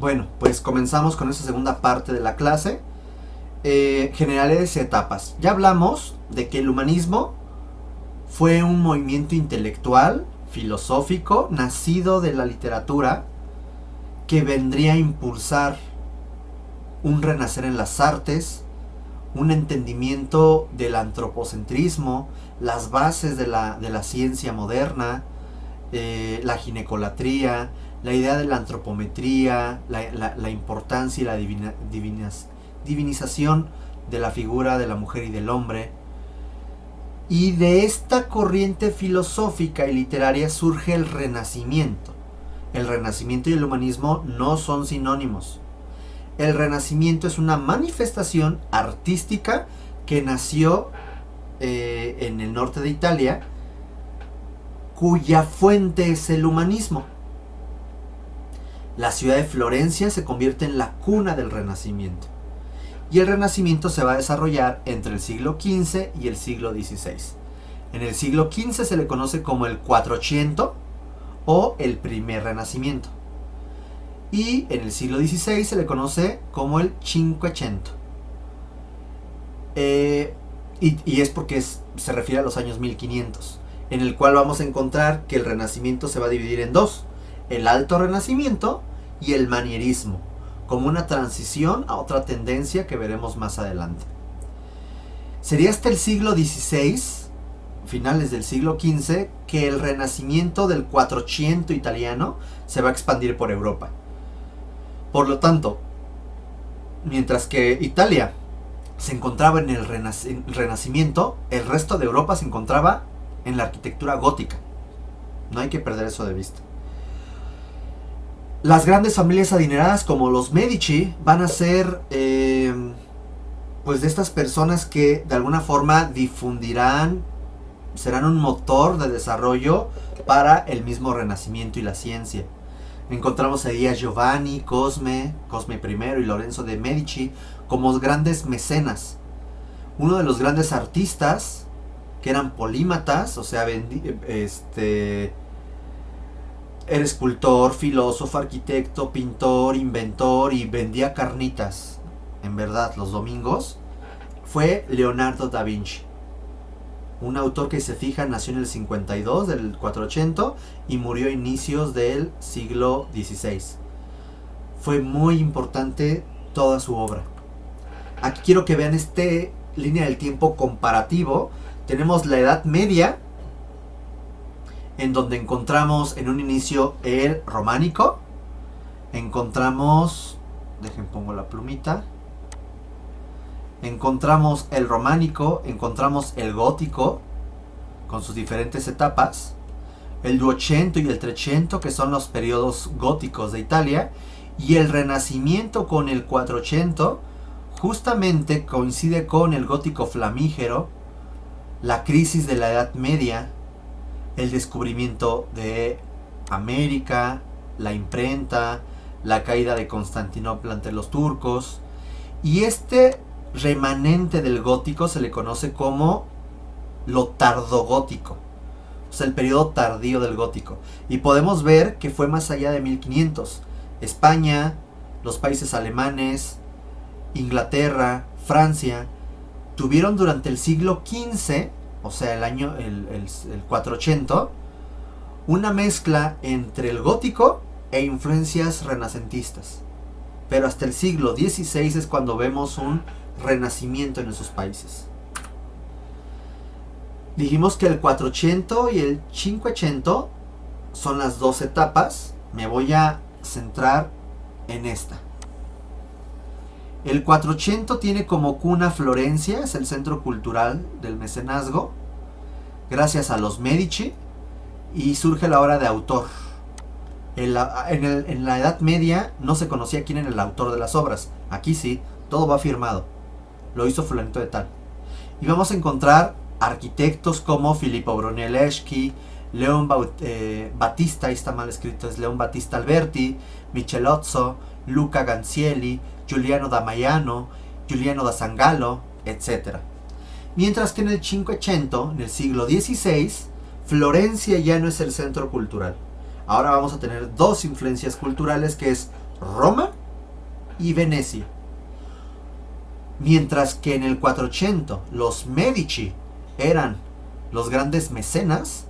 Bueno, pues comenzamos con esta segunda parte de la clase. Generales y etapas. Ya hablamos de que el humanismo fue un movimiento intelectual, filosófico, nacido de la literatura, que vendría a impulsar un renacer en las artes, un entendimiento del antropocentrismo, las bases de la ciencia moderna, la ginecolatría, la idea de la antropometría, la importancia y la divinización de la figura de la mujer y del hombre. Y de esta corriente filosófica y literaria surge el Renacimiento. El Renacimiento y el humanismo no son sinónimos. El Renacimiento es una manifestación artística que nació en el norte de Italia, cuya fuente es el humanismo. La ciudad de Florencia se convierte en la cuna del Renacimiento. Y el Renacimiento se va a desarrollar entre el siglo XV y el siglo XVI. En el siglo XV se le conoce como el Quattrocento o el primer Renacimiento. Y en el siglo XVI se le conoce como el Cinquecento. Y es porque se refiere a los años 1500, en el cual vamos a encontrar que el Renacimiento se va a dividir en dos: el Alto Renacimiento y el Manierismo, como una transición a otra tendencia que veremos más adelante. Sería hasta el siglo XVI, finales del siglo XV, que el renacimiento del Quattrocento italiano se va a expandir por Europa. Por lo tanto, mientras que Italia se encontraba en el Renacimiento, el resto de Europa se encontraba en la arquitectura gótica. No hay que perder eso de vista. Las grandes familias adineradas como los Medici van a ser pues de estas personas que de alguna forma difundirán, serán un motor de desarrollo para el mismo Renacimiento y la ciencia. Encontramos ahí a Giovanni, Cosme I y Lorenzo de Medici como grandes mecenas. Uno de los grandes artistas, que eran polímatas, o sea, era escultor, filósofo, arquitecto, pintor, inventor y vendía carnitas, en verdad, los domingos, fue Leonardo da Vinci. Un autor que, se fija, nació en el 52 del 400 y murió a inicios del siglo XVI. Fue muy importante toda su obra. Aquí quiero que vean este línea del tiempo comparativo. Tenemos la Edad Media, en donde encontramos en un inicio el románico, encontramos, pongo la plumita, encontramos el románico, encontramos el gótico con sus diferentes etapas, el Duecento y el Trecento, que son los periodos góticos de Italia, y el Renacimiento con el Quattrocento justamente coincide con el gótico flamígero, la crisis de la Edad Media, el descubrimiento de América, la imprenta, la caída de Constantinopla ante los turcos, y este remanente del gótico se le conoce como lo tardogótico, o sea, el periodo tardío del gótico, y podemos ver que fue más allá de 1500. España, los países alemanes, Inglaterra, Francia, tuvieron durante el siglo XV, o sea, el 400, una mezcla entre el gótico e influencias renacentistas. Pero hasta el siglo XVI es cuando vemos un renacimiento en esos países. Dijimos que el 400 y el 500 son las dos etapas. Me voy a centrar en esta. El 400 tiene como cuna Florencia, es el centro cultural del mecenazgo, gracias a los Medici, y surge la obra de autor. En la Edad Media no se conocía quién era el autor de las obras. Aquí sí, todo va firmado. Lo hizo fulanito de tal. Y vamos a encontrar arquitectos como Filippo Brunelleschi, Leon Battista, ahí está mal escrito, es Leon Battista Alberti, Michelozzo, Luca Ganzielli, Giuliano da Maiano, Giuliano da Sangallo, etc. Mientras que en el Cinquecento, en el siglo XVI, Florencia ya no es el centro cultural. Ahora vamos a tener dos influencias culturales, que es Roma y Venecia. Mientras que en el 400 los Medici eran los grandes mecenas,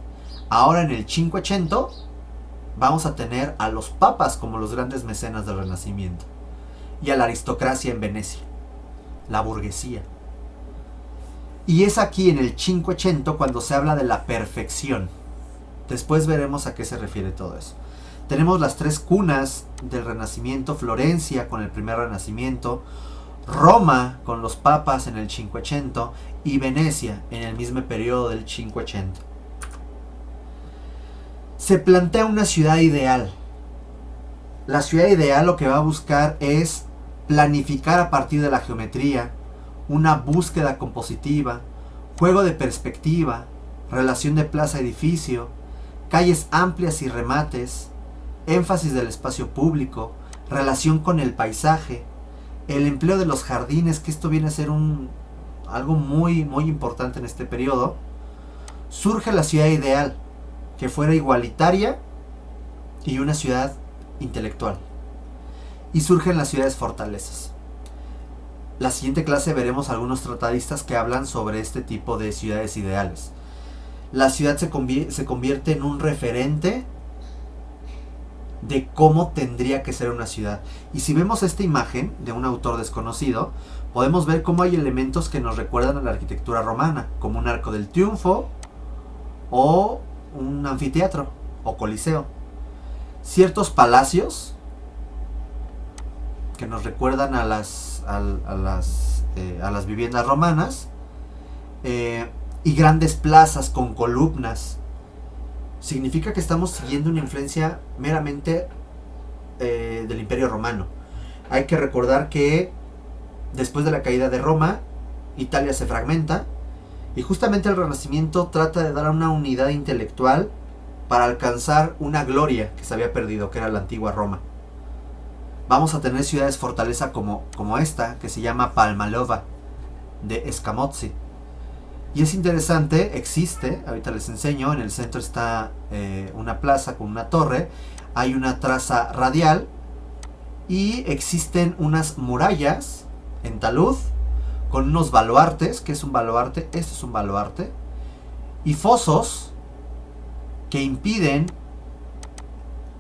ahora en el 500 vamos a tener a los papas como los grandes mecenas del Renacimiento y a la aristocracia en Venecia, la burguesía. Y es aquí en el 500 cuando se habla de la perfección. Después veremos a qué se refiere todo eso. Tenemos las tres cunas del Renacimiento: Florencia con el primer Renacimiento, Roma con los papas en el 500 y Venecia en el mismo periodo del 500. Se plantea una ciudad ideal. La ciudad ideal lo que va a buscar es planificar a partir de la geometría, una búsqueda compositiva, juego de perspectiva, relación de plaza-edificio, calles amplias y remates, énfasis del espacio público, relación con el paisaje, el empleo de los jardines, que esto viene a ser algo muy, muy importante en este periodo. Surge la ciudad ideal, que fuera igualitaria y una ciudad intelectual. Y surgen las ciudades fortalezas. La siguiente clase veremos algunos tratadistas que hablan sobre este tipo de ciudades ideales. La ciudad se convierte en un referente de cómo tendría que ser una ciudad. Y si vemos esta imagen de un autor desconocido, podemos ver cómo hay elementos que nos recuerdan a la arquitectura romana, como un arco del triunfo o un anfiteatro o coliseo. Ciertos palacios que nos recuerdan a las viviendas romanas, y grandes plazas con columnas. Significa que estamos siguiendo una influencia meramente del Imperio Romano. Hay que recordar que después de la caída de Roma, Italia se fragmenta y justamente el Renacimiento trata de dar una unidad intelectual para alcanzar una gloria que se había perdido, que era la antigua Roma. Vamos a tener ciudades fortaleza como esta, que se llama Palmalova, de Scamozzi. Y es interesante, existe, ahorita les enseño, en el centro está una plaza con una torre, hay una traza radial y existen unas murallas en talud con unos baluartes. ¿Qué es un baluarte? Este es un baluarte. Y fosos que impiden...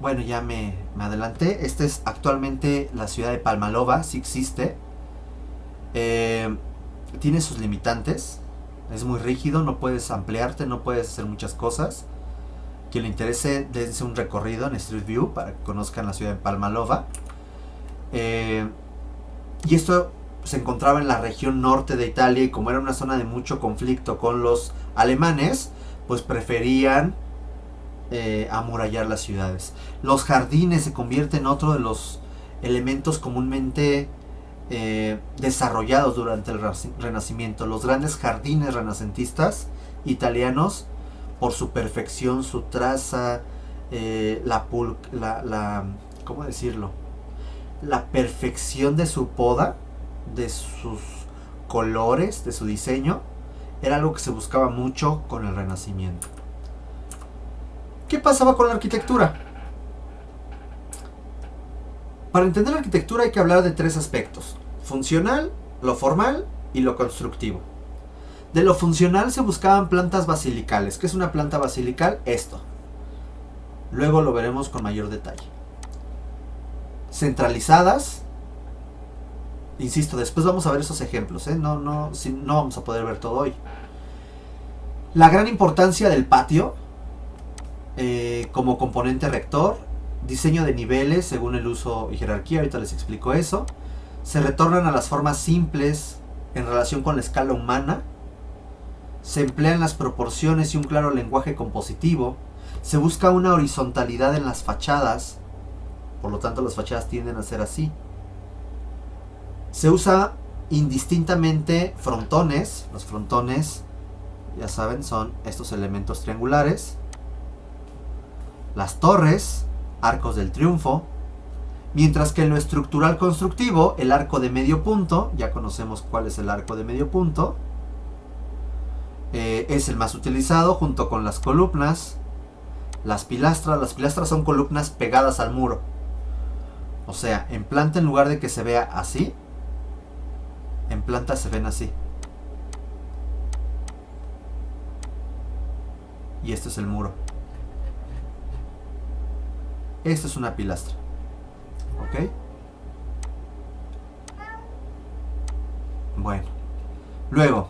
Bueno, ya me adelanté. Esta es actualmente la ciudad de Palmalova, sí existe. Tiene sus limitantes. Es muy rígido, no puedes ampliarte, no puedes hacer muchas cosas. Quien le interese, dense un recorrido en Street View para que conozcan la ciudad de Palmalova. Y esto se encontraba en la región norte de Italia, y como era una zona de mucho conflicto con los alemanes, pues preferían amurallar las ciudades. Los jardines se convierten en otro de los elementos comúnmente desarrollados durante el Renacimiento. Los grandes jardines renacentistas italianos, por su perfección, su traza, ¿cómo decirlo? La perfección de su poda, de sus colores, de su diseño, era algo que se buscaba mucho con el Renacimiento. ¿Qué pasaba con la arquitectura? Para entender la arquitectura hay que hablar de tres aspectos: funcional, lo formal y lo constructivo. De lo funcional se buscaban plantas basilicales. ¿Qué es una planta basilical? Esto. Luego lo veremos con mayor detalle. Centralizadas. Insisto, después vamos a ver esos ejemplos, no vamos a poder ver todo hoy. La gran importancia del patio como componente rector. Diseño de niveles según el uso y jerarquía, ahorita les explico eso. Se retornan a las formas simples en relación con la escala humana. Se emplean las proporciones y un claro lenguaje compositivo. Se busca una horizontalidad en las fachadas, por lo tanto las fachadas tienden a ser así. Se usa indistintamente frontones. Los frontones, ya saben, son estos elementos triangulares. Las torres, arcos del triunfo. Mientras que en lo estructural constructivo, el arco de medio punto, ya conocemos cuál es el arco de medio punto, es el más utilizado junto con las columnas, las pilastras. Las pilastras son columnas pegadas al muro. O sea, en planta, en lugar de que se vea así, en planta se ven así. Y este es el muro. Esto es una pilastra. ¿Ok? Bueno. Luego,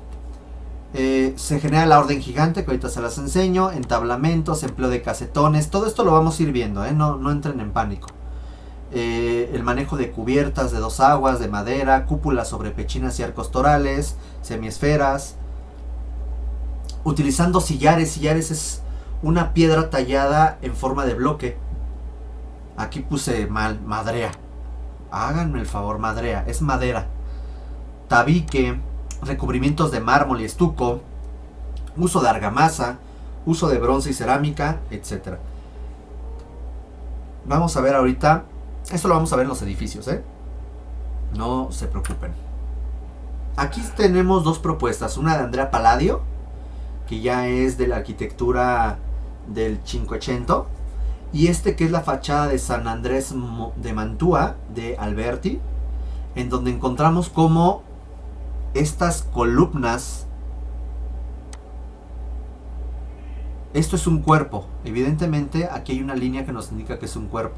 se genera la orden gigante, que ahorita se las enseño. Entablamentos, empleo de casetones. Todo esto lo vamos a ir viendo, ¿eh? No entren en pánico. El manejo de cubiertas de 2 aguas, de madera, cúpulas sobre pechinas y arcos torales, semiesferas. Utilizando sillares. Sillares es una piedra tallada en forma de bloque. Aquí puse mal, madrea. Háganme el favor, madrea. Es madera. Tabique, recubrimientos de mármol y estuco, uso de argamasa, uso de bronce y cerámica, etc. Vamos a ver ahorita. Esto lo vamos a ver en los edificios, ¿eh? No se preocupen. Aquí tenemos 2 propuestas. Una de Andrea Palladio, que ya es de la arquitectura del Cinquecento. Y que es la fachada de San Andrés de Mantua, de Alberti. En donde encontramos como estas columnas. Esto es un cuerpo. Evidentemente aquí hay una línea que nos indica que es un cuerpo.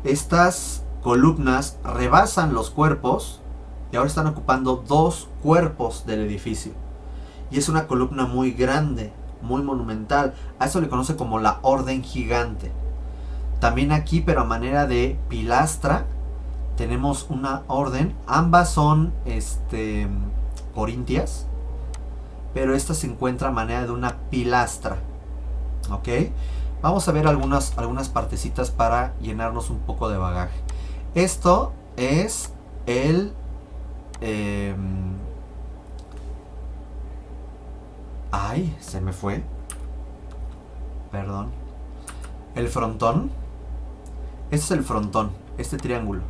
Estas columnas rebasan los cuerpos y ahora están ocupando 2 cuerpos del edificio. Y es una columna muy grande, muy monumental. A eso le conoce como la orden gigante. También aquí, pero a manera de pilastra, tenemos una orden. Ambas son corintias, pero esta se encuentra a manera de una pilastra. ¿Ok? Vamos a ver algunas partecitas para llenarnos un poco de bagaje. Esto es el... ay, se me fue. Perdón. El frontón. Este es el frontón, este triángulo.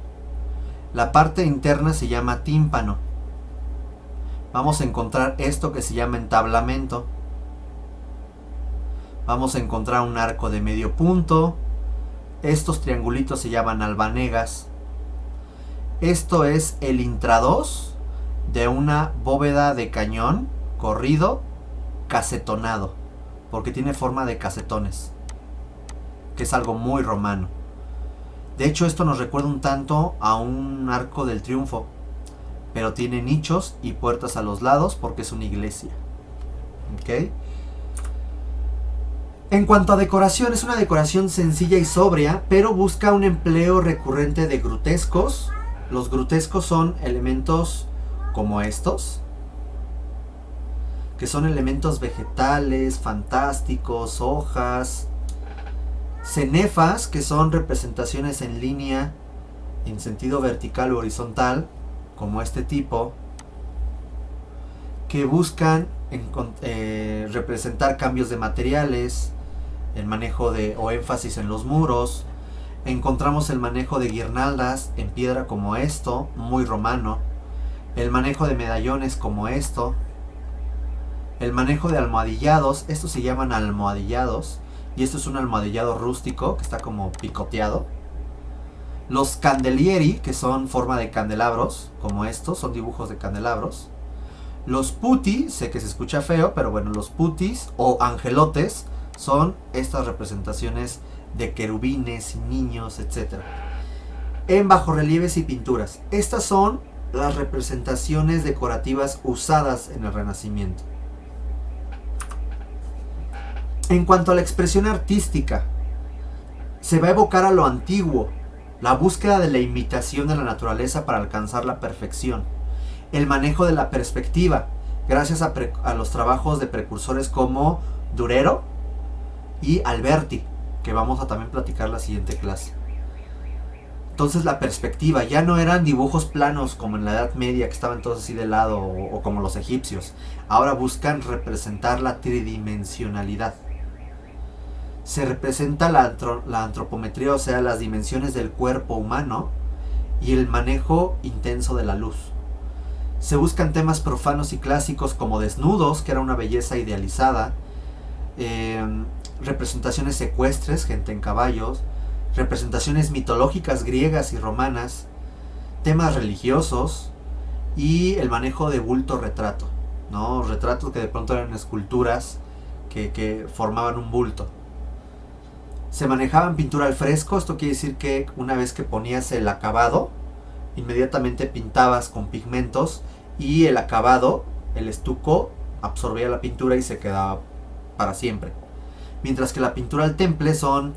La parte interna se llama tímpano. Vamos a encontrar esto que se llama entablamento. Vamos a encontrar un arco de medio punto. Estos triangulitos se llaman albanegas. Esto es el intradós de una bóveda de cañón corrido casetonado, porque tiene forma de casetones, que es algo muy romano. De hecho, esto nos recuerda un tanto a un arco del triunfo, pero tiene nichos y puertas a los lados porque es una iglesia. ¿Ok? En cuanto a decoración, es una decoración sencilla y sobria, pero busca un empleo recurrente de grutescos. Los grutescos son elementos como estos, que son elementos vegetales, fantásticos, hojas. Cenefas, que son representaciones en línea, en sentido vertical o horizontal, como este tipo, que buscan representar cambios de materiales, el manejo o énfasis en los muros. Encontramos el manejo de guirnaldas en piedra como esto, muy romano, el manejo de medallones como esto, el manejo de almohadillados. Estos se llaman almohadillados, y esto es un almohadillado rústico que está como picoteado. Los candelieri, que son forma de candelabros, como estos, son dibujos de candelabros. Los putti, sé que se escucha feo, pero bueno, los puttis o angelotes son estas representaciones de querubines, niños, etc. En bajorrelieves y pinturas. Estas son las representaciones decorativas usadas en el Renacimiento. En cuanto a la expresión artística, se va a evocar a lo antiguo, la búsqueda de la imitación de la naturaleza para alcanzar la perfección, el manejo de la perspectiva, gracias a los trabajos de precursores como Durero y Alberti, que vamos a también platicar la siguiente clase. Entonces la perspectiva, ya no eran dibujos planos como en la Edad Media, que estaban todos así de lado, o como los egipcios. Ahora buscan representar la tridimensionalidad. Se representa la antropometría, o sea, las dimensiones del cuerpo humano, y el manejo intenso de la luz. Se buscan temas profanos y clásicos como desnudos, que era una belleza idealizada, representaciones ecuestres, gente en caballos, representaciones mitológicas griegas y romanas, temas religiosos y el manejo de bulto retrato, ¿no? Retratos que de pronto eran esculturas que formaban un bulto. Se manejaba en pintura al fresco, esto quiere decir que una vez que ponías el acabado, inmediatamente pintabas con pigmentos y el acabado, el estuco, absorbía la pintura y se quedaba para siempre. Mientras que la pintura al temple son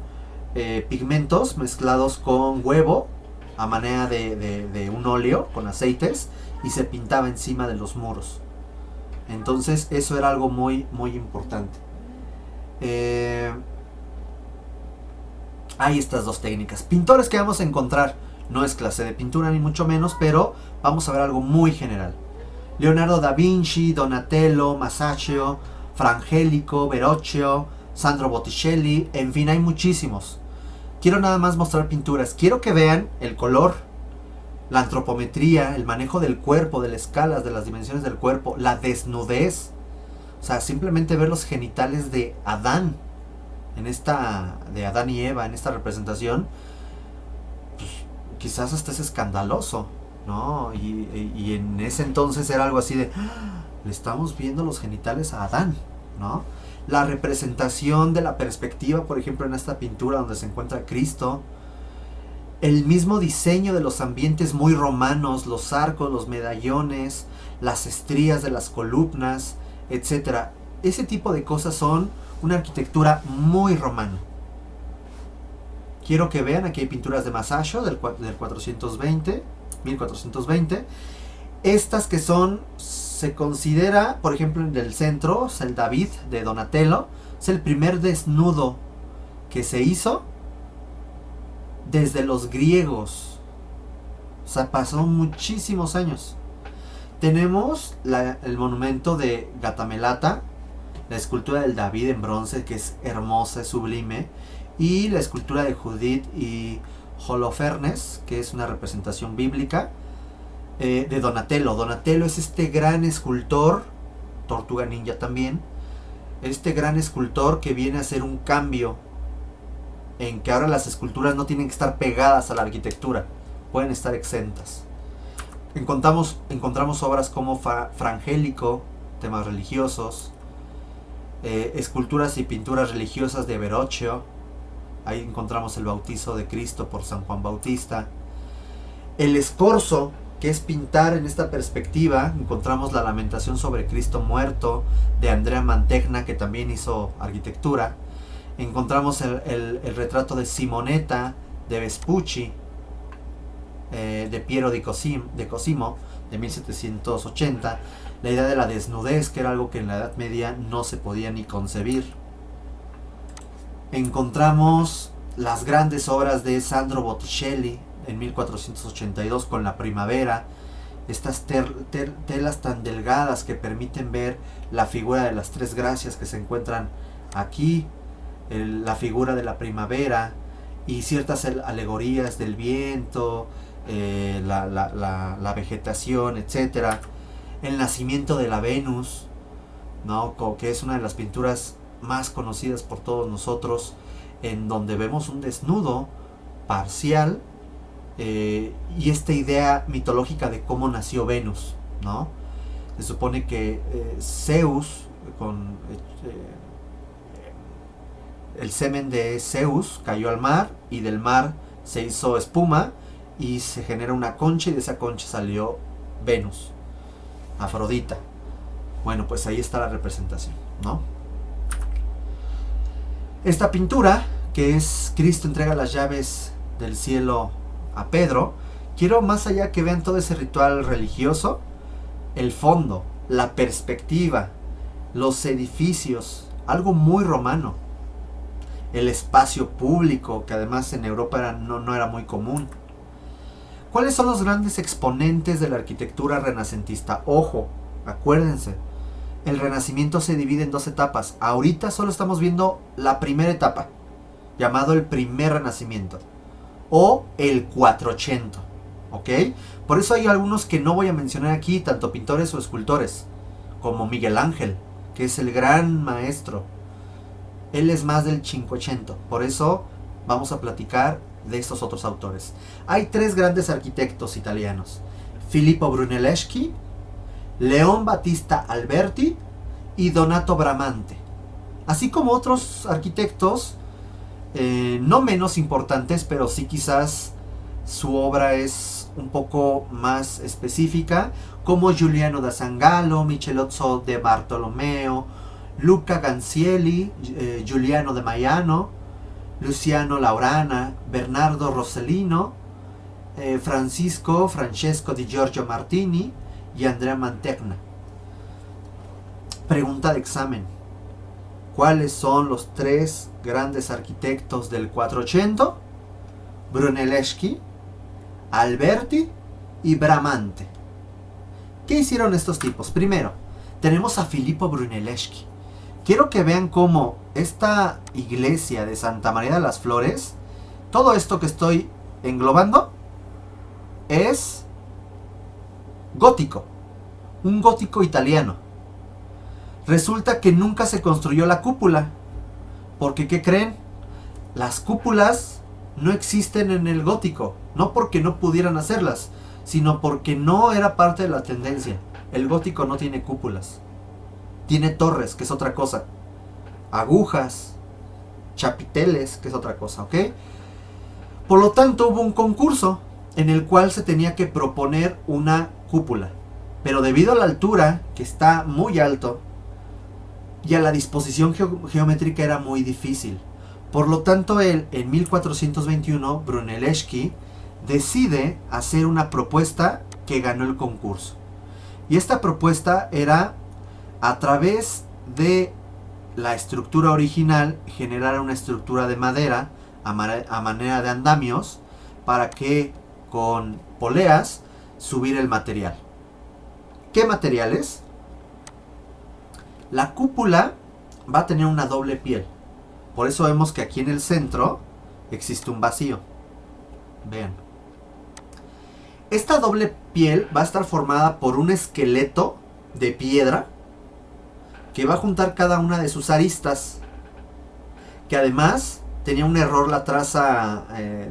pigmentos mezclados con huevo a manera de un óleo con aceites y se pintaba encima de los muros. Entonces eso era algo muy muy importante. Hay estas dos técnicas. Pintores que vamos a encontrar, no es clase de pintura ni mucho menos, pero vamos a ver algo muy general. Leonardo da Vinci, Donatello, Masaccio, Frangélico, Verrocchio, Sandro Botticelli, en fin, hay muchísimos. Quiero nada más mostrar pinturas. Quiero que vean el color, la antropometría, el manejo del cuerpo, de las escalas, de las dimensiones del cuerpo, la desnudez. O sea, simplemente ver los genitales de Adán, de Adán y Eva, en esta representación, pues, quizás hasta es escandaloso, ¿no? Y en ese entonces era algo así de, le estamos viendo los genitales a Adán, ¿no? La representación de la perspectiva, por ejemplo, en esta pintura donde se encuentra Cristo, el mismo diseño de los ambientes muy romanos, los arcos, los medallones, las estrías de las columnas, etcétera. Ese tipo de cosas son una arquitectura muy romana. Quiero que vean, aquí hay pinturas de Masaccio del 420, 1420. Estas que son, se considera, por ejemplo, en el centro, el David de Donatello, es el primer desnudo que se hizo desde los griegos. O sea, pasó muchísimos años. Tenemos el monumento de Gatamelata, la escultura del David en bronce, que es hermosa, es sublime, y la escultura de Judith y Holofernes, que es una representación bíblica, de Donatello. Donatello es este gran escultor, Tortuga Ninja también, este gran escultor que viene a hacer un cambio en que ahora las esculturas no tienen que estar pegadas a la arquitectura, pueden estar exentas. Encontramos obras como Frangélico, temas religiosos, esculturas y pinturas religiosas de Verrocchio. Ahí encontramos el bautizo de Cristo por San Juan Bautista. El escorzo, que es pintar en esta perspectiva. Encontramos la Lamentación sobre Cristo muerto de Andrea Mantegna, que también hizo arquitectura. Encontramos el retrato de Simonetta de Vespucci, de Piero di Cosimo, de 1780. La idea de la desnudez, que era algo que en la Edad Media no se podía ni concebir. Encontramos las grandes obras de Sandro Botticelli en 1482 con La Primavera, estas telas tan delgadas que permiten ver la figura de las tres gracias que se encuentran aquí, la figura de la primavera y ciertas alegorías del viento, la vegetación, etcétera. El nacimiento de la Venus, ¿no? Que es una de las pinturas más conocidas por todos nosotros, en donde vemos un desnudo parcial, y esta idea mitológica de cómo nació Venus, ¿no? Se supone que Zeus, con el semen de Zeus cayó al mar, y del mar se hizo espuma y se genera una concha, y de esa concha salió Venus, Afrodita. Bueno, pues ahí está la representación, ¿no? Esta pintura, que es Cristo entrega las llaves del cielo a Pedro, quiero más allá que vean todo ese ritual religioso, el fondo, la perspectiva, los edificios, algo muy romano, el espacio público, que además en Europa no era muy común. ¿Cuáles son los grandes exponentes de la arquitectura renacentista? Ojo, acuérdense, el Renacimiento se divide en dos etapas. Ahorita solo estamos viendo la primera etapa, llamado el primer Renacimiento, o el 480, ¿ok? Por eso hay algunos que no voy a mencionar aquí, tanto pintores o escultores, como Miguel Ángel, que es el gran maestro. Él es más del 580, por eso vamos a platicar de estos otros autores. Hay tres grandes arquitectos italianos: Filippo Brunelleschi, León Battista Alberti y Donato Bramante. Así como otros arquitectos no menos importantes, pero sí quizás su obra es un poco más específica, como Giuliano da Sangallo, Michelozzo de Bartolomeo, Luca Ganzielli, Giuliano de Maiano, Luciano Laurana, Bernardo Rossellino, Francesco di Giorgio Martini y Andrea Mantegna. Pregunta de examen: ¿cuáles son los tres grandes arquitectos del 480? Brunelleschi, Alberti y Bramante. ¿Qué hicieron estos tipos? Primero, tenemos a Filippo Brunelleschi. Quiero que vean cómo esta iglesia de Santa María de las Flores, todo esto que estoy englobando, es gótico. Un gótico italiano. Resulta que nunca se construyó la cúpula. Porque, ¿qué creen? Las cúpulas no existen en el gótico. No porque no pudieran hacerlas, sino porque no era parte de la tendencia. El gótico no tiene cúpulas. Tiene torres, que es otra cosa. Agujas, chapiteles, que es otra cosa, ¿ok? Por lo tanto, hubo un concurso en el cual se tenía que proponer una cúpula. Pero debido a la altura, que está muy alto, y a la disposición geométrica era muy difícil. Por lo tanto, él, en 1421, Brunelleschi decide hacer una propuesta que ganó el concurso. Y esta propuesta era, a través de la estructura original, generar una estructura de madera a manera de andamios, para que con poleas subir el material. ¿Qué materiales? La cúpula va a tener una doble piel. Por eso vemos que aquí en el centro existe un vacío. Vean. Esta doble piel va a estar formada por un esqueleto de piedra que va a juntar cada una de sus aristas. Que además tenía un error la traza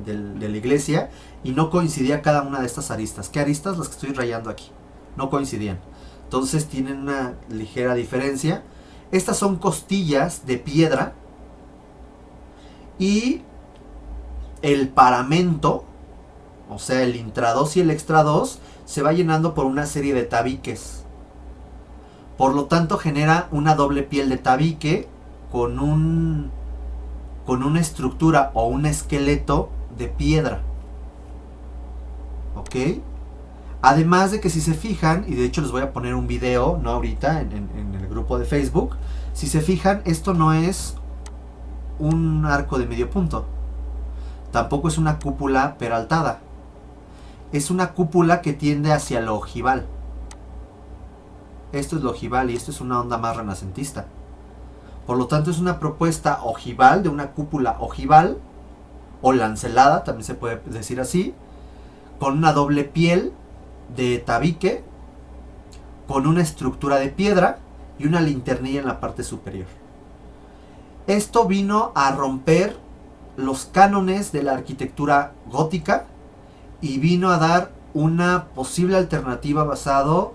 de la iglesia y no coincidía cada una de estas aristas. ¿Qué aristas? Las que estoy rayando aquí. No coincidían. Entonces tienen una ligera diferencia. Estas son costillas de piedra. Y el paramento, o sea, el intrados y el extrados, se va llenando por una serie de tabiques. Por lo tanto, genera una doble piel de tabique con una estructura o un esqueleto de piedra. ¿Ok? Además de que, si se fijan, y de hecho les voy a poner un video, no ahorita, en el grupo de Facebook. Si se fijan, esto no es un arco de medio punto. Tampoco es una cúpula peraltada. Es una cúpula que tiende hacia lo ojival. Esto es lo ojival y esto es una onda más renacentista. Por lo tanto, es una propuesta ojival, de una cúpula ojival, o lancelada, también se puede decir así, con una doble piel de tabique, con una estructura de piedra y una linternilla en la parte superior. Esto vino a romper los cánones de la arquitectura gótica y vino a dar una posible alternativa basado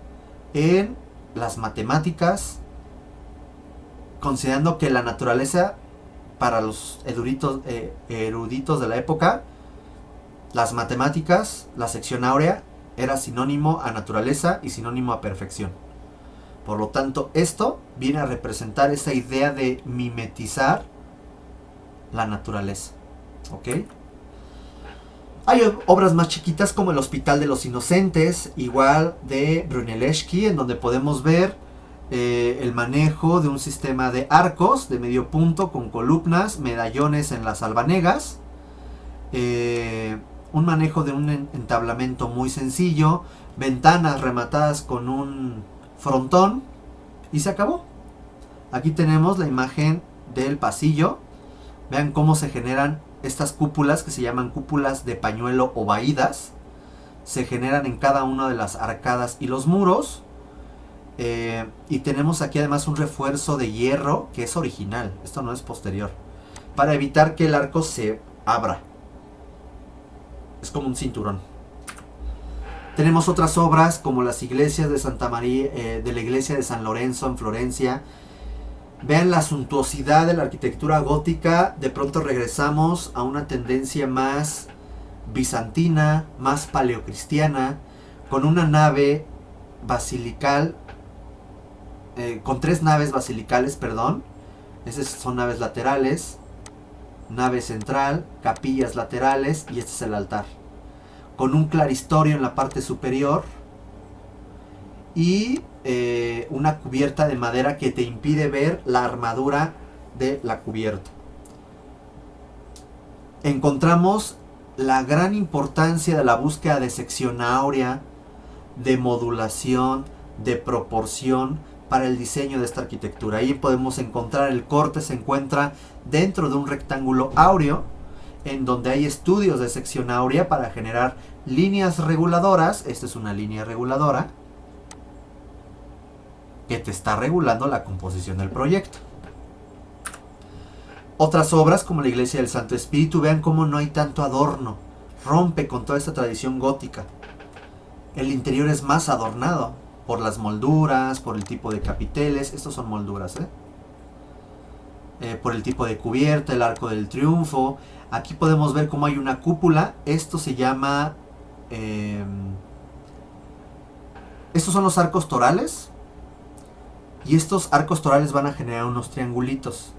en las matemáticas, considerando que la naturaleza, para los eruditos de la época, las matemáticas, la sección áurea, era sinónimo a naturaleza y sinónimo a perfección. Por lo tanto, esto viene a representar esa idea de mimetizar la naturaleza. ¿Ok? Hay obras más chiquitas como el Hospital de los Inocentes, igual de Brunelleschi, en donde podemos ver el manejo de un sistema de arcos de medio punto con columnas, medallones en las albanegas, un manejo de un entablamento muy sencillo, ventanas rematadas con un frontón, y se acabó. Aquí tenemos la imagen del pasillo. Vean cómo se generan estas cúpulas, que se llaman cúpulas de pañuelo o vaídas. Se generan en cada una de las arcadas y los muros. Y tenemos aquí además un refuerzo de hierro que es original, esto no es posterior, para evitar que el arco se abra. Es como un cinturón. Tenemos otras obras como las iglesias de Santa María, de la iglesia de San Lorenzo en Florencia. Vean la suntuosidad de la arquitectura gótica. De pronto regresamos a una tendencia más bizantina, más paleocristiana, con una nave basilical, con 3 naves basilicales, perdón. Esas son naves laterales, nave central, capillas laterales y este es el altar. Con un claristorio en la parte superior y una cubierta de madera que te impide ver la armadura de la cubierta. Encontramos la gran importancia de la búsqueda de sección áurea, de modulación, de proporción para el diseño de esta arquitectura. Ahí podemos encontrar el corte, se encuentra dentro de un rectángulo áureo, en donde hay estudios de sección áurea para generar líneas reguladoras. Esta es una línea reguladora que te está regulando la composición del proyecto. Otras obras como la iglesia del Santo Espíritu, vean cómo no hay tanto adorno, rompe con toda esta tradición gótica. El interior es más adornado por las molduras, por el tipo de capiteles. Estos son molduras, por el tipo de cubierta, el arco del triunfo. Aquí podemos ver cómo hay una cúpula. Esto se llama... estos son los arcos torales. Y estos arcos torales van a generar unos triangulitos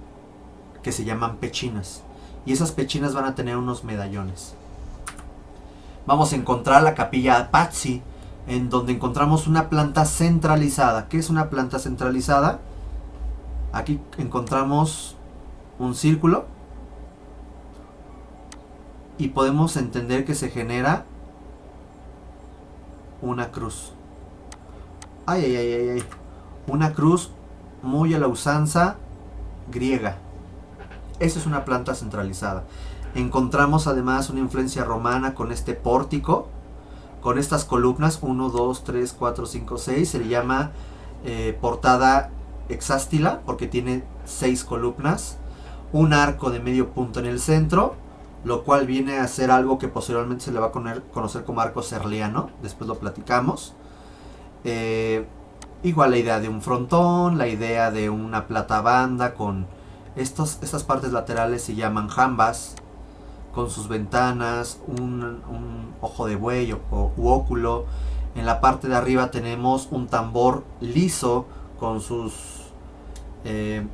que se llaman pechinas. Y esas pechinas van a tener unos medallones. Vamos a encontrar la capilla Pazzi, en donde encontramos una planta centralizada. ¿Qué es una planta centralizada? Aquí encontramos un círculo y podemos entender que se genera una cruz. Una cruz muy a la usanza griega. Esa es una planta centralizada. Encontramos además una influencia romana con este pórtico, con estas columnas 1, 2, 3, 4, 5, 6. Se le llama portada hexástila porque tiene 6 columnas, un arco de medio punto en el centro, lo cual viene a ser algo que posteriormente se le va a conocer como arco serliano. Después lo platicamos. Igual la idea de un frontón, la idea de una platabanda con estas partes laterales se llaman jambas, con sus ventanas, un ojo de buey u óculo. En la parte de arriba tenemos un tambor liso con sus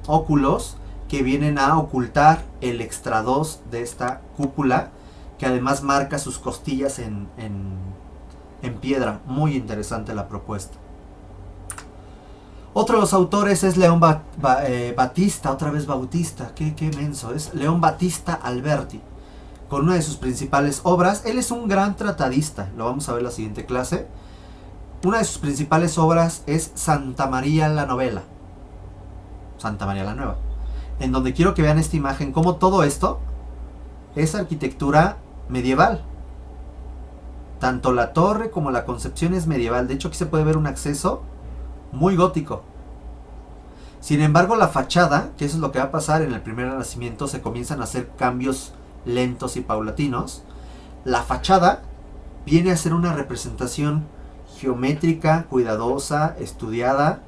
óculos que vienen a ocultar el extrados de esta cúpula, que además marca sus costillas en piedra. Muy interesante la propuesta. Otro de los autores es León Battista, otra vez Bautista, qué menso, es León Battista Alberti, con una de sus principales obras. Él es un gran tratadista, lo vamos a ver en la siguiente clase. Una de sus principales obras es Santa María la Novela, Santa María la Nueva, en donde quiero que vean esta imagen, como todo esto es arquitectura medieval. Tanto la torre como la concepción es medieval. De hecho, aquí se puede ver un acceso muy gótico. Sin embargo, la fachada, que eso es lo que va a pasar en el primer Renacimiento, se comienzan a hacer cambios lentos y paulatinos. La fachada viene a ser una representación geométrica, cuidadosa, estudiada,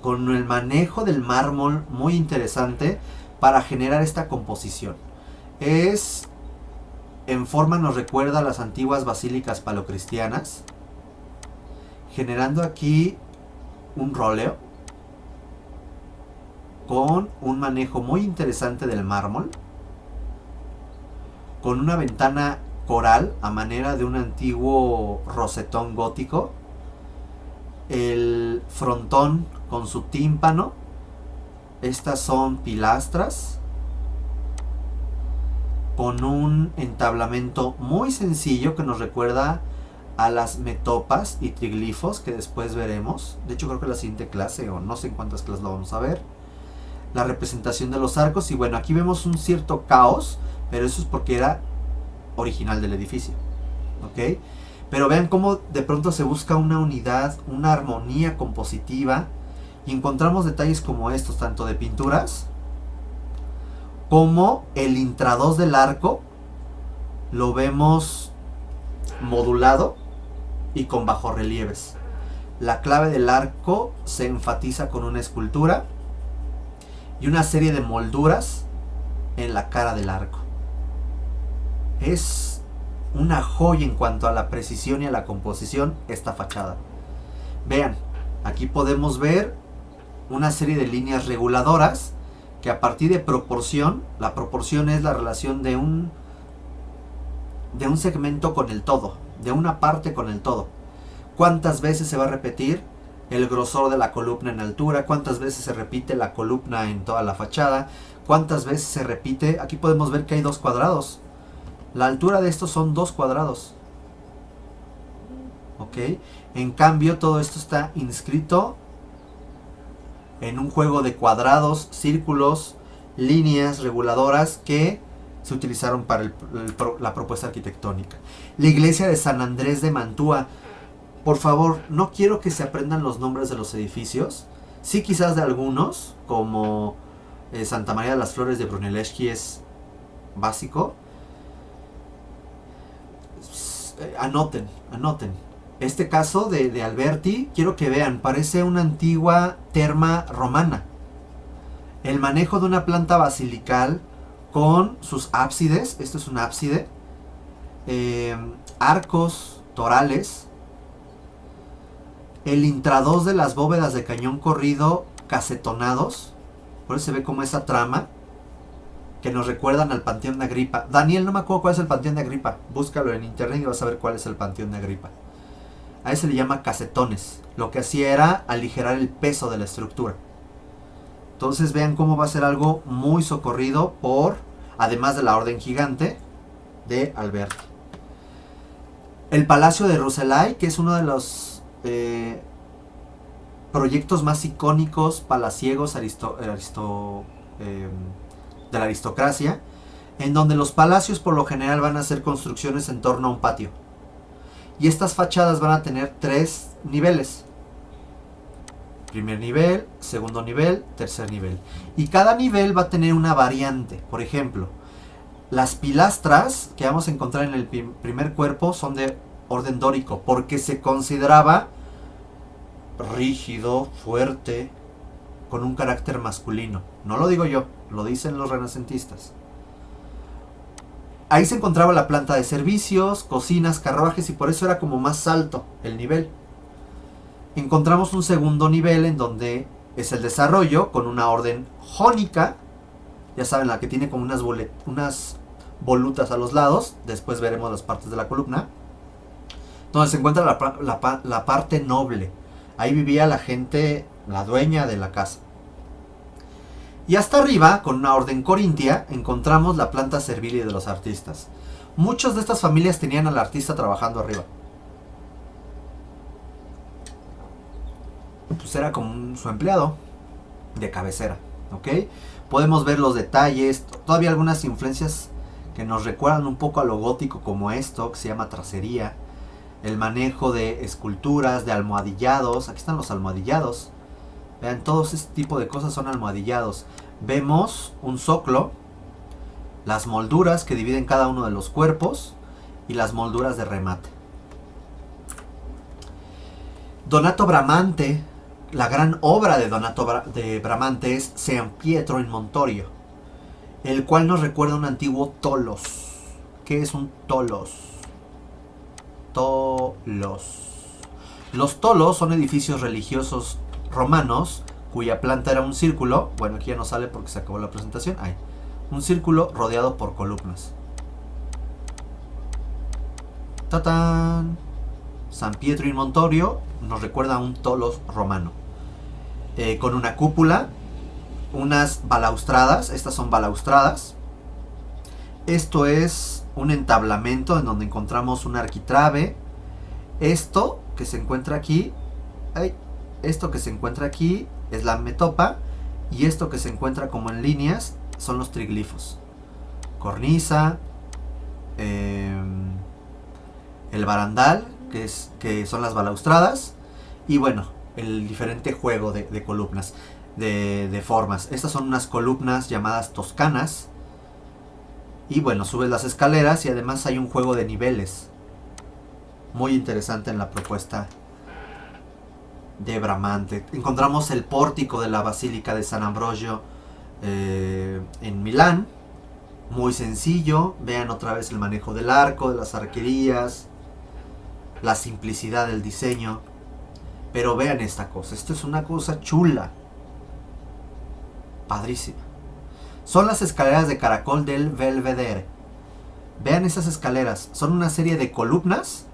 con el manejo del mármol muy interesante para generar esta composición. En forma nos recuerda a las antiguas basílicas paleocristianas, generando aquí un róleo con un manejo muy interesante del mármol, con una ventana coral a manera de un antiguo rosetón gótico, el frontón con su tímpano. Estas son pilastras con un entablamento muy sencillo que nos recuerda a las metopas y triglifos que después veremos. De hecho, creo que en la siguiente clase, o no sé en cuántas clases lo vamos a ver, la representación de los arcos. Y bueno, aquí vemos un cierto caos, pero eso es porque era original del edificio, ¿ok? Pero vean cómo de pronto se busca una unidad, una armonía compositiva, y encontramos detalles como estos, tanto de pinturas como el intradós del arco. Lo vemos modulado y con bajorrelieves. La clave del arco se enfatiza con una escultura y una serie de molduras en la cara del arco. Es una joya en cuanto a la precisión y a la composición esta fachada. Vean, aquí podemos ver una serie de líneas reguladoras que a partir de proporción, la proporción es la relación de un segmento con el todo, de una parte con el todo. ¿Cuántas veces se va a repetir el grosor de la columna en altura? ¿Cuántas veces se repite la columna en toda la fachada? ¿Cuántas veces se repite? Aquí podemos ver que hay 2 cuadrados. La altura de estos son 2 cuadrados. ¿Ok? En cambio, todo esto está inscrito en un juego de cuadrados, círculos, líneas reguladoras que se utilizaron para la propuesta arquitectónica. La iglesia de San Andrés de Mantua. Por favor, no quiero que se aprendan los nombres de los edificios. Sí, quizás de algunos, como Santa María de las Flores de Brunelleschi es básico. Anoten. Este caso de Alberti, quiero que vean, parece una antigua terma romana. El manejo de una planta basilical con sus ábsides, esto es un ábside, arcos torales, el intradós de las bóvedas de cañón corrido casetonados, por eso se ve como esa trama, que nos recuerdan al Panteón de Agripa. Daniel, no me acuerdo cuál es el Panteón de Agripa. Búscalo en internet y vas a ver cuál es el Panteón de Agripa. A ese le llama casetones. Lo que hacía era aligerar el peso de la estructura. Entonces vean cómo va a ser algo muy socorrido por, además de la Orden Gigante de Alberti. El Palacio de Roselay, que es uno de los proyectos más icónicos palaciegos de la aristocracia, en donde los palacios por lo general van a ser construcciones en torno a un patio. Y estas fachadas van a tener 3 niveles. Primer nivel, segundo nivel, tercer nivel. Y cada nivel va a tener una variante. Por ejemplo, las pilastras que vamos a encontrar en el primer cuerpo son de orden dórico, porque se consideraba rígido, fuerte, con un carácter masculino. No lo digo yo, lo dicen los renacentistas. Ahí se encontraba la planta de servicios, cocinas, carruajes, y por eso era como más alto el nivel. Encontramos un segundo nivel en donde es el desarrollo con una orden jónica, ya saben, la que tiene como unas volutas a los lados. Después veremos las partes de la columna, donde se encuentra la parte noble. Ahí vivía la gente, la dueña de la casa. Y hasta arriba, con una orden corintia, encontramos la planta servil de los artistas. Muchas de estas familias tenían al artista trabajando arriba. Pues era como su empleado de cabecera, ¿ok? Podemos ver los detalles, todavía algunas influencias que nos recuerdan un poco a lo gótico, como esto, que se llama tracería. El manejo de esculturas, de almohadillados. Aquí están los almohadillados. Vean, todos este tipo de cosas son almohadillados. Vemos un zoclo, las molduras que dividen cada uno de los cuerpos y las molduras de remate. Donato Bramante, la gran obra de Donato de Bramante es San Pietro in Montorio, el cual nos recuerda a un antiguo tolos. ¿Qué es un tolos? Los tolos son edificios religiosos romanos cuya planta era un círculo. Bueno, aquí ya no sale porque se acabó la presentación. Ahí, un círculo rodeado por columnas. ¡Tatán! San Pietro in Montorio nos recuerda a un tolos romano, con una cúpula, unas balaustradas. Estas son balaustradas. Esto es un entablamento en donde encontramos un arquitrabe. Esto que se encuentra aquí, esto que se encuentra aquí es la metopa, y esto que se encuentra como en líneas son los triglifos. Cornisa, el barandal, que son las balaustradas, y bueno, el diferente juego de columnas, de formas. Estas son unas columnas llamadas toscanas. Y bueno, subes las escaleras y además hay un juego de niveles. muy interesante en la propuesta de Bramante. Encontramos el pórtico de la Basílica de San Ambrogio en Milán, muy sencillo. Vean otra vez el manejo del arco, de las arquerías, la simplicidad del diseño. Pero vean esta cosa, esto es una cosa chula, padrísima. Son las escaleras de caracol del Belvedere. Vean esas escaleras, son una serie de columnas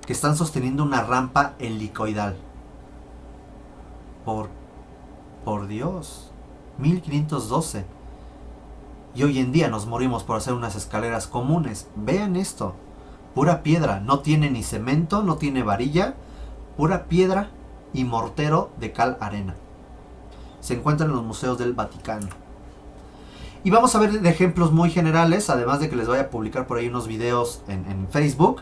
que están sosteniendo una rampa helicoidal. Por Dios, 1512. Y hoy en día nos morimos por hacer unas escaleras comunes. Vean esto, pura piedra, no tiene ni cemento, no tiene varilla, pura piedra y mortero de cal arena. Se encuentran en los museos del Vaticano. Y vamos a ver de ejemplos muy generales, además de que les voy a publicar por ahí unos videos en Facebook.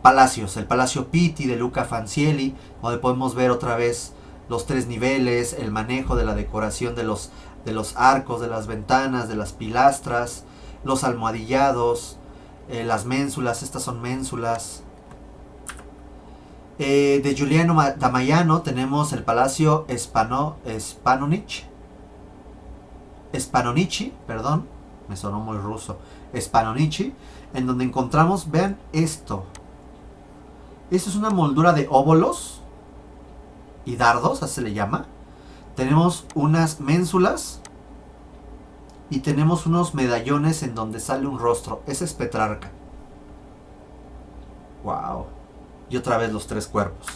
Palacios, el Palacio Pitti de Luca Fancielli, donde podemos ver otra vez los 3 niveles, el manejo de la decoración de los arcos, de las ventanas, de las pilastras, los almohadillados, las ménsulas, estas son ménsulas. De Giuliano da Maiano tenemos el Palacio Spanonici, perdón, me sonó muy ruso, Spanonici, en donde encontramos, vean esto. Esto es una moldura de óbolos y dardos, así se le llama. Tenemos unas ménsulas y tenemos unos medallones en donde sale un rostro. Ese es Petrarca. Wow. Y otra vez los 3 cuerpos.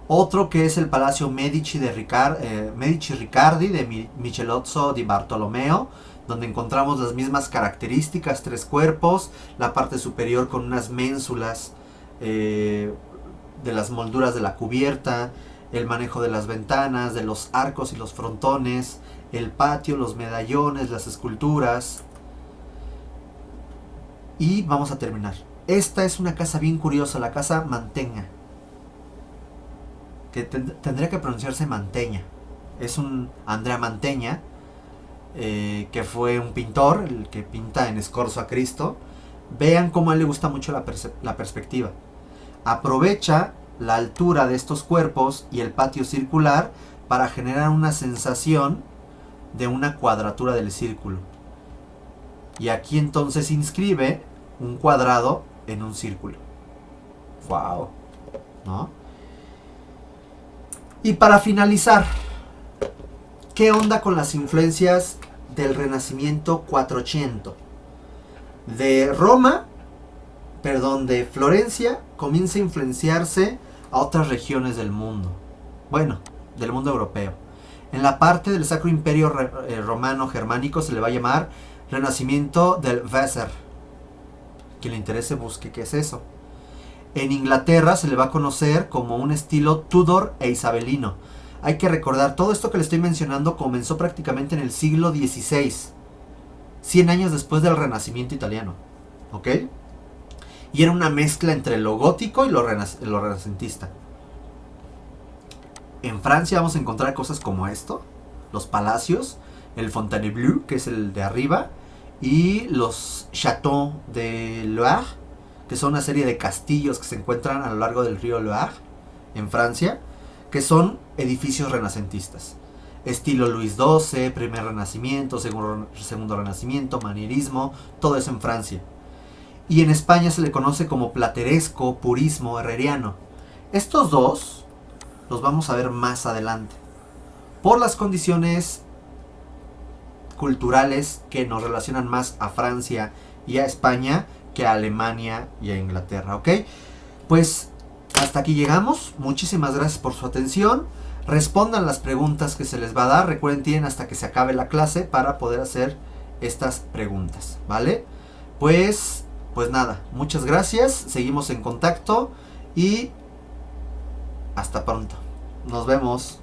Otro que es el Palacio Medici Riccardi de Michelozzo di Bartolomeo, donde encontramos las mismas características, 3 cuerpos, la parte superior con unas ménsulas de las molduras de la cubierta, el manejo de las ventanas, de los arcos y los frontones, el patio, los medallones, las esculturas. Y vamos a terminar. Esta es una casa bien curiosa, la casa Mantegna, que tendría que pronunciarse Mantegna. Es un Andrea Mantegna, que fue un pintor, el que pinta en Scorzo a Cristo. Vean cómo a él le gusta mucho la perspectiva. Aprovecha la altura de estos cuerpos y el patio circular para generar una sensación de una cuadratura del círculo. Y aquí entonces inscribe un cuadrado en un círculo. ¡Wow! ¿No? Y para finalizar, ¿qué onda con las influencias del Renacimiento 480? De Florencia comienza a influenciarse a otras regiones del mundo. Bueno, del mundo europeo. En la parte del Sacro Imperio Romano Germánico se le va a llamar Renacimiento del Weser. Quien le interese busque qué es eso. En Inglaterra se le va a conocer como un estilo Tudor e Isabelino. Hay que recordar, todo esto que le estoy mencionando comenzó prácticamente en el siglo XVI. 100 años después del Renacimiento italiano. ¿Ok? Y era una mezcla entre lo gótico y lo renacentista. En Francia vamos a encontrar cosas como esto. Los palacios. El Fontainebleau, que es el de arriba. Y los Châteaux de Loire, que son una serie de castillos que se encuentran a lo largo del río Loire, en Francia, que son edificios renacentistas. Estilo Luis XII, primer renacimiento, segundo renacimiento, manierismo, todo eso en Francia. Y en España se le conoce como plateresco, purismo, herreriano. Estos dos los vamos a ver más adelante, por las condiciones culturales que nos relacionan más a Francia y a España que a Alemania y a Inglaterra, ¿ok? Pues hasta aquí llegamos. Muchísimas gracias por su atención. Respondan las preguntas que se les va a dar. Recuerden, tienen hasta que se acabe la clase para poder hacer estas preguntas, ¿vale? Pues nada, muchas gracias. Seguimos en contacto y hasta pronto. Nos vemos.